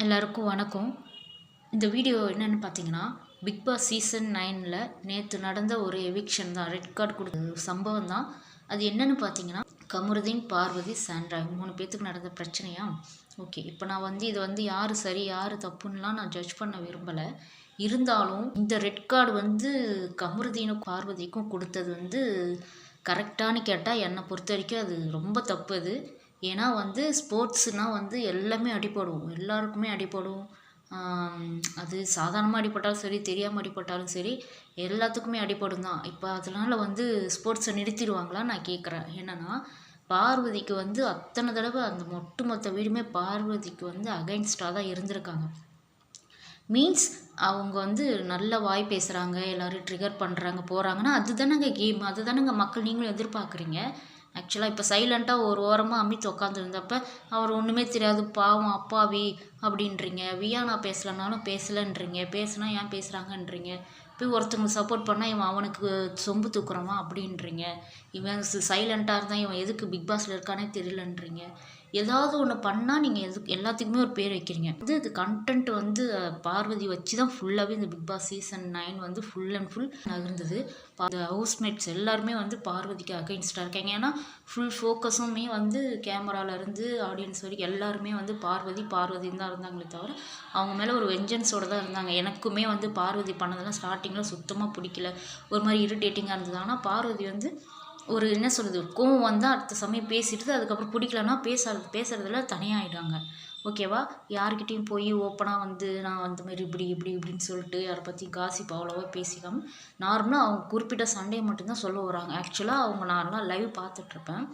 எல்லாருக்கும் வணக்கம். இந்த வீடியோ என்னென்னு பார்த்தீங்கன்னா, பிக் பாஸ் சீசன் 9ல் நேற்று நடந்த ஒரு எவிக்ஷன் தான். ரெட் கார்டு கொடுத்த சம்பவம் தான். அது என்னென்னு பார்த்தீங்கன்னா, கமருதீன், பார்வதி, சாண்ட்ரா 3 பேத்துக்கு நடந்த பிரச்சனையா? ஓகே, இப்போ நான் இது யார் சரி யார் தப்புன்னெலாம் நான் ஜட்ஜ் பண்ண விரும்பலை. இருந்தாலும் இந்த ரெட் கார்டு கமருதீனுக்கும் பார்வதிக்கும் கொடுத்தது கரெக்டானு கேட்டால் என்னை பொறுத்த வரைக்கும் அது ரொம்ப தப்பு. அது ஏன்னா ஸ்போர்ட்ஸ்னால் எல்லாமே அடிபடும், எல்லாருக்குமே அடிபடும். அது சாதாரணமாக அடிபட்டாலும் சரி, தெரியாமல் அடிபட்டாலும் சரி, எல்லாத்துக்குமே அடிபடும் தான். இப்போ அதனால் ஸ்போர்ட்ஸை நிறுத்திடுவாங்களான்னு நான் கேட்குறேன். என்னென்னா, பார்வதிக்கு அத்தனை தடவை அந்த ஒட்டுமொத்த வீடுமே பார்வதிக்கு அகைன்ஸ்டாக தான் இருந்திருக்காங்க. மீன்ஸ் அவங்க நல்ல வாய் பேசுகிறாங்க, எல்லோரும் ட்ரிகர் பண்ணுறாங்க, போகிறாங்கன்னா அதுதானங்க கேம், அதுதானங்க மக்கள் நீங்களும் எதிர்பார்க்குறீங்க. ஆக்சுவலாக இப்போ சைலண்ட்டாக ஒரு ஓரமாக அமித் உட்காந்துருந்தப்ப அவர் ஒன்றுமே தெரியாது, பாவம் அப்பாவி அப்படின்றீங்க. வியானா பேசலைனாலும் பேசலைன்றீங்க, பேசுனா ஏன் பேசுகிறாங்கன்றீங்க. போய் ஒருத்தவங்க சப்போர்ட் பண்ணால் இவன் அவனுக்கு சொம்பு தூக்குறவன் அப்படின்றீங்க. இவன் சைலண்ட்டாக இருந்தால் இவன் எதுக்கு பிக் பாஸில் இருக்கானே தெரியலன்றீங்க. ஏதாவது ஒன்று பண்ணால் நீங்கள் எல்லாத்துக்குமே ஒரு பேர் வைக்கிறீங்க. இது கண்டென்ட் பார்வதி வச்சு தான் ஃபுல்லாகவே இந்த Bigg Boss season 9 full and full நகர்ந்தது. அந்த ஹவுஸ்மேட்ஸ் எல்லாருமே பார்வதிக்கு அகைன்ஸ்டாக இருக்காங்க. ஏன்னா ஃபுல் ஃபோக்கஸுமே கேமராவிலேருந்து ஆடியன்ஸ் வரைக்கும் எல்லாருமே பார்வதின்னு தான் இருந்தாங்களே தவிர அவங்க மேலே ஒரு வெஞ்சன்ஸோடு தான் இருந்தாங்க. எனக்குமே பார்வதி பண்ணதெல்லாம் ஸ்டார்டிங்கில் சுத்தமாக பிடிக்கல, ஒரு மாதிரி இரிட்டேட்டிங்காக இருந்தது. ஆனால் பார்வதி ஒரு என்ன சொல்கிறது, கோவம் வந்தால் அடுத்த சமயம் பேசிட்டு அதுக்கப்புறம் பிடிக்கலன்னா பேசுறதுல தனியாகிடுவாங்க. ஓகேவா? யார்கிட்டையும் போய் ஓப்பனாக நான் மாதிரி இப்படின்னு சொல்லிட்டு யாரை பற்றி காசிப் அவ்வளோவா பேசிக்காமல் நார்மலாக அவங்க குறிப்பிட்ட சண்டையை மட்டும்தான் சொல்ல வராங்க. ஆக்சுவலாக அவங்க நார்மலாக லைவ் பார்த்துட்ருப்பேன்.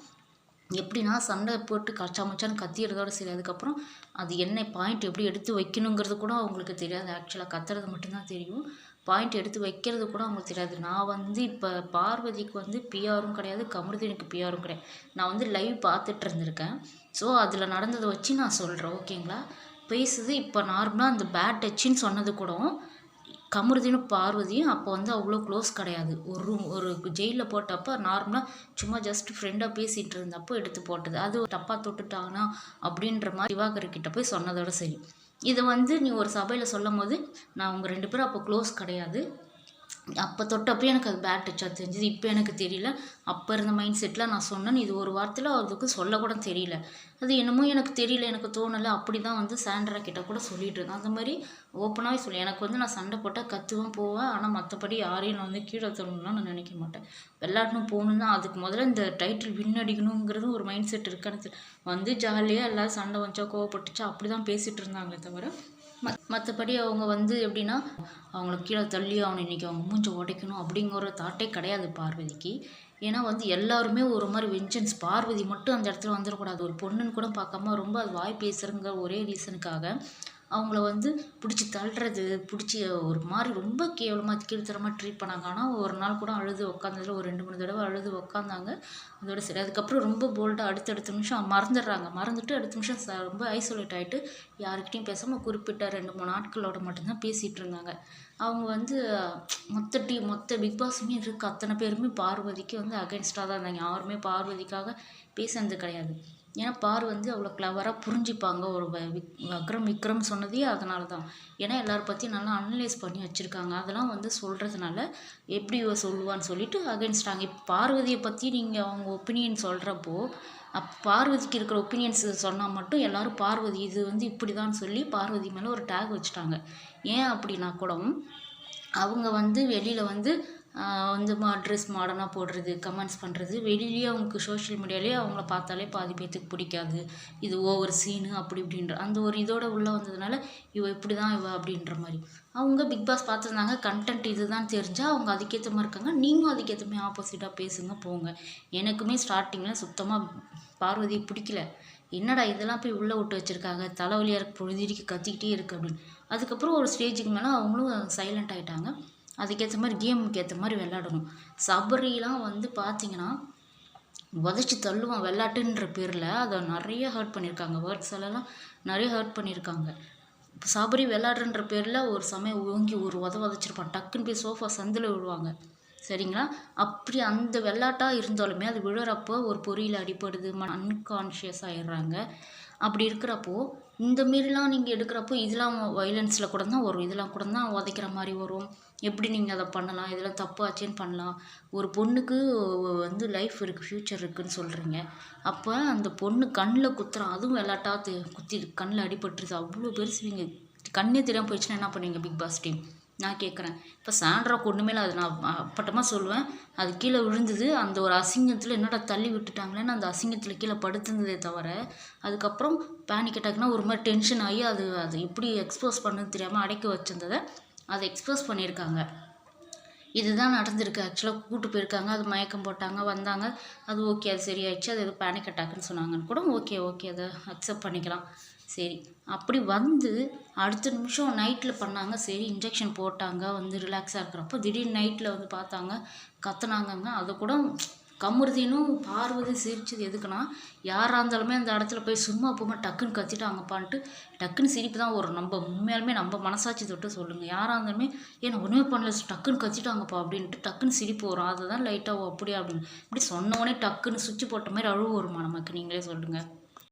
எப்படின்னா சண்டை போட்டு கச்சாமச்சான்னு கத்திடுறதோட சரி, அதுக்கப்புறம் அது என்ன பாயிண்ட் எப்படி எடுத்து வைக்கணுங்கிறது கூட அவங்களுக்கு தெரியாது. ஆக்சுவலாக கத்துறது மட்டும்தான் தெரியும், பாயிண்ட் எடுத்து வைக்கிறது கூட அவங்களுக்கு தெரியாது. நான் இப்போ பார்வதிக்கு பிஆரும் கிடையாது, கமருதீனுக்கு பிஆரும் கிடையாது. நான் லைவ் பார்த்துட்டு இருந்திருக்கேன். ஸோ அதில் நடந்ததை வச்சு நான் சொல்கிறேன். ஓகேங்களா? பேசுது இப்போ நார்மலாக அந்த பேட் டச்சுன்னு சொன்னது கூட கமருதீனும் பார்வதியும் அப்போ அவ்வளோ க்ளோஸ் கிடையாது. ஒரு ஜெயிலில் போட்டப்போ நார்மலாக சும்மா ஜஸ்ட் ஃப்ரெண்டாக பேசிகிட்டு இருந்தப்போ எடுத்து போட்டது. அது தப்பாக தொட்டுட்டாங்கன்னா அப்படின்ற மாதிரி திவாகர்கிட்ட போய் சொன்னதோட சரி. இதை நீ ஒரு சபையில் சொல்லும் போது நான் உங்கள் 2 பேரும் அப்போ க்ளோஸ் கிடையாது, அப்போ தொட்டப்போ எனக்கு அது பேட் டச்சாக தெரிஞ்சுது, இப்போ எனக்கு தெரியல, அப்போ இருந்த மைண்ட் செட்டில் நான் சொன்னேன்னு இது ஒரு வாரத்தில் அதுக்கு சொல்லக்கூட தெரியல. அது என்னமோ எனக்கு தெரியல, எனக்கு தோணலை, அப்படி தான் சாண்ட்ரா கிட்ட கூட சொல்லிட்டு இருந்தேன். அந்த மாதிரி ஓப்பனாகவே சொல்லி எனக்கு நான் சண்டை போட்டால் கற்றுவேன் போவேன். ஆனால் மற்றபடி யாரையும் நான் கீழே தரணும்லாம் நான் நினைக்க மாட்டேன். விளையாடணும் போகணுன்னா அதுக்கு முதல்ல இந்த டைட்டில் வின் அடிக்கணுங்கிறது ஒரு மைண்ட் செட் இருக்கான்னு ஜாலியாக எல்லோரும் சண்டை வச்சா கோவப்பட்டுச்சா அப்படி தான் பேசிகிட்டு இருந்தாங்களே தவிர மற்றபடி அவங்க எப்படின்னா அவங்கள கீழே தள்ளி அவனை இன்றைக்கி அவங்க மூஞ்சை உடைக்கணும் அப்படிங்கிற தாட்டே கிடையாது பார்வதிக்கு. ஏன்னா எல்லாருமே ஒரு மாதிரி வெஞ்சன்ஸ், பார்வதி மட்டும் அந்த இடத்துல வந்துடக்கூடாது. ஒரு பொண்ணுன்னு கூட பார்க்காம ரொம்ப அது வாய் பேசுகிறங்கிற ஒரே ரீசனுக்காக அவங்கள பிடிச்சி தள்ளுறது, பிடிச்சி ஒரு மாதிரி ரொம்ப கேவலமாக கீழ்த்தரமாக ட்ரீட் பண்ணாங்க. ஆனால் ஒரு நாள் கூட அழுது உட்காந்ததில் ஒரு 2-3 தடவை அழுது உட்காந்தாங்க. அதோட சரி. அதுக்கப்புறம் ரொம்ப போல்டாக அடுத்த நிமிஷம் மறந்துடுறாங்க. மறந்துட்டு அடுத்த நிமிஷம் ரொம்ப ஐசோலேட் ஆகிட்டு யாருக்கிட்டையும் பேசாமல் குறிப்பிட்ட 2-3 நாட்களோட மட்டும்தான் பேசிகிட்டு இருந்தாங்க. அவங்க மொத்த பிக் பாஸுமே இருக்குது, அத்தனை பேருமே பார்வதிக்கு அகைன்ஸ்டாக தான் இருந்தாங்க. யாருமே பார்வதிக்காக பேசுனது கிடையாது. ஏன்னா அவ்வளோ கிளவராக புரிஞ்சுப்பாங்க. ஒரு விக்ரம் சொன்னதே அதனால தான். ஏன்னா எல்லாரை பற்றியும் நல்லா அனலைஸ் பண்ணி வச்சுருக்காங்க. அதெல்லாம் சொல்கிறதுனால எப்படி சொல்லுவான்னு சொல்லிட்டு அகைன்ஸ்டாங்க. இப்போ பார்வதியை பற்றி நீங்கள் அவங்க ஒப்பீனியன் சொல்கிறப்போ பார்வதிக்கு இருக்கிற ஒப்பீனியன்ஸ் சொன்னால் மட்டும் எல்லோரும் பார்வதி இது இப்படி தான் சொல்லி பார்வதி மேலே ஒரு டேக் வச்சுட்டாங்க. ஏன் அப்படின்னா கூட அவங்க வெளியில் ட்ரெஸ் மாடர்னாக போடுறது, கமெண்ட்ஸ் பண்ணுறது, வெளியிலேயே அவங்களுக்கு சோஷியல் மீடியாலேயே அவங்கள பார்த்தாலே பாதி பேத்துக்கு பிடிக்காது. இது ஓவர் சீனு அப்படி இப்படின்ற அந்த ஒரு இதோட உள்ளே வந்ததுனால இப்படி தான் அப்படின்ற மாதிரி அவங்க பிக் பாஸ் பார்த்துருந்தாங்க. கண்டென்ட் இது தான் தெரிஞ்சால் அவங்க அதுக்கேற்ற மாதிரி இருக்காங்க. நீங்களும் அதுக்கேற்ற மாதிரி ஆப்போசிட்டாக பேசுங்க போங்க. எனக்குமே ஸ்டார்டிங்கில் சுத்தமாக பார்வதியை பிடிக்கல. என்னடா இதெல்லாம் போய் உள்ளே விட்டு வச்சுருக்காங்க, தலைவலியாக இருக்கு, பொழுதிக்கு கத்திக்கிட்டே இருக்குது அப்படின்னு. அதுக்கப்புறம் ஒரு ஸ்டேஜுக்கு மேலே அவங்களும் சைலண்ட் ஆகிட்டாங்க. அதுக்கேற்ற மாதிரி கேமுக்கு ஏற்ற மாதிரி விளையாடணும். சபரிலாம் பார்த்தீங்கன்னா உதச்சி தள்ளுவான் விளையாட்டுன்ற பேரில் அதை நிறைய ஹர்ட் பண்ணியிருக்காங்க. வேர்ட்ஸ் எல்லாம் நிறைய ஹர்ட் பண்ணியிருக்காங்க. சபரி விளையாடுன்ற பேரில் ஒரு சமயம் ஓங்கி ஒரு உதச்சிருப்பான், டக்குன்னு போய் சோஃபா சந்தில் விழுவாங்க. சரிங்களா? அப்படி அந்த விளையாட்டாக இருந்தாலுமே அது விழுறப்போ ஒரு பொறியில் அடிப்படுது, அன்கான்ஷியஸ் ஆகிடுறாங்க. அப்படி இருக்கிறப்போ இந்த மாரிலாம் நீங்கள் எடுக்கிறப்போ இதெல்லாம் வைலன்ஸில் கூட தான் வரும், இதெல்லாம் கூட தான் உதைக்கிற மாதிரி வரும். எப்படி நீங்கள் அதை பண்ணலாம், இதெல்லாம் தப்பாச்சேன்னு பண்ணலாம். ஒரு பொண்ணுக்கு வந்து லைஃப் இருக்குது, ஃப்யூச்சர் இருக்குதுன்னு சொல்கிறீங்க. அப்போ அந்த பொண்ணு கண்ணில் குத்துறான், அதுவும் விளாட்டா குத்தி கண்ணில் அடிபட்டுருது, அவ்வளோ பெருசு. நீங்கள் கண்ணே தெரியாமல் போயிடுச்சுன்னா என்ன பண்ணுவீங்க பிக் பாஸ் டீம்? நான் கேட்குறேன். இப்போ சாண்ட்ராக்கு ஒன்றுமே இல்லை, அது நான் அப்பட்டமாக சொல்லுவேன். அது கீழே விழுந்தது, அந்த ஒரு அசிங்கத்தில் என்னடா தள்ளி விட்டுட்டாங்களேன்னு அந்த அசிங்கத்தில் கீழே படுத்துருந்ததே தவிர, அதுக்கப்புறம் பேனிக் அட்டாக்னா ஒரு மாதிரி டென்ஷன் ஆகி அது அது எப்படி எக்ஸ்போஸ் பண்ணுன்னு தெரியாமல் அடக்கி வச்சிருந்ததை அதை எக்ஸ்போஸ் பண்ணியிருக்காங்க. இதுதான் நடந்திருக்கு. ஆக்சுவலாக கூட்டு போயிருக்காங்க, அது மயக்கம் போட்டாங்க, வந்தாங்க, அது ஓகே, அது சரியாயிடுச்சு, அது எதுவும் பேனிக் அட்டாக்னு சொன்னாங்கன்னு கூட ஓகே அதை அக்செப்ட் பண்ணிக்கலாம். சரி, அப்படி வந்து அடுத்த நிமிஷம் நைட்டில் பண்ணாங்க. சரி, இன்ஜெக்ஷன் போட்டாங்க, வந்து ரிலாக்ஸாக இருக்கிறப்போ திடீர்னு நைட்டில் வந்து பார்த்தாங்க, கத்துனாங்கங்க. அதை கூட கமருதீனும் பார்வதி சிரிச்சது எதுக்குன்னா, யாராக இருந்தாலுமே அந்த இடத்துல போய் சும்மா போகாம டக்குன்னு கத்திட்டாங்கப்பான்ட்டு டக்குன்னு சிரிப்பு தான் வரும். நம்ம உண்மையாலுமே நம்ம மனசாட்சி தொட்டு சொல்லுங்கள், யாராக இருந்தாலுமே ஏன்னா ஒன்றுமே பண்ணல டக்குன்னு கத்திட்டாங்கப்பா அப்படின்ட்டு டக்குன்னு சிரிப்பு வரும். அதை தான் லைட்டாக அப்படியே அப்படின்னு இப்படி சொன்னோடனே டக்குன்னு சுவிட்ச் போட்ட மாதிரி அழுவு வருமா நமக்கு? நீங்களே சொல்லுங்கள்.